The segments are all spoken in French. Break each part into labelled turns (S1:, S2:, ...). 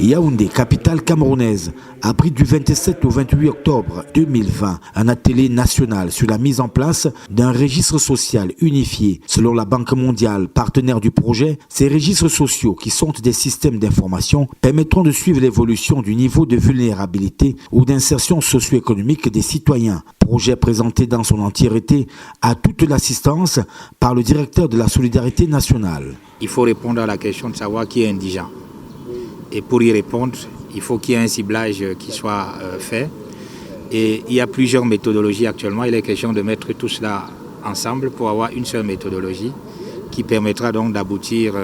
S1: Yaoundé, capitale camerounaise, abrite du 27 au 28 octobre 2020 un atelier national sur la mise en place d'un registre social unifié. Selon la Banque mondiale, partenaire du projet, ces registres sociaux, qui sont des systèmes d'information, permettront de suivre l'évolution du niveau de vulnérabilité ou d'insertion socio-économique des citoyens. Projet présenté dans son entièreté à toute l'assistance par le directeur de la solidarité nationale.
S2: Il faut répondre à la question de savoir qui est indigent. Et pour y répondre, il faut qu'il y ait un ciblage qui soit fait. Et il y a plusieurs méthodologies actuellement. Il est question de mettre tout cela ensemble pour avoir une seule méthodologie qui permettra donc d'aboutir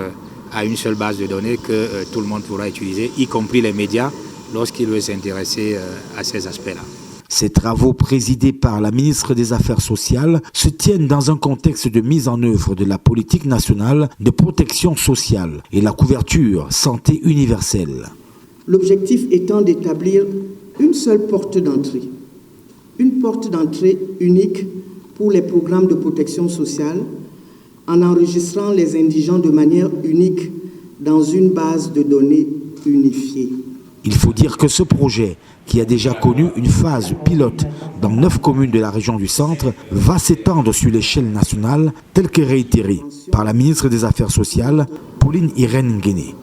S2: à une seule base de données que tout le monde pourra utiliser, y compris les médias, lorsqu'ils veulent s'intéresser à ces aspects-là.
S1: Ces travaux présidés par la ministre des Affaires sociales se tiennent dans un contexte de mise en œuvre de la politique nationale de protection sociale et la couverture santé universelle.
S3: L'objectif étant d'établir une seule porte d'entrée unique pour les programmes de protection sociale en enregistrant les indigents de manière unique dans une base de données unifiée.
S1: Il faut dire que ce projet, qui a déjà connu une phase pilote dans 9 communes de la région du Centre, va s'étendre sur l'échelle nationale, telle que réitérée par la ministre des Affaires sociales, Pauline Irène Nguéné.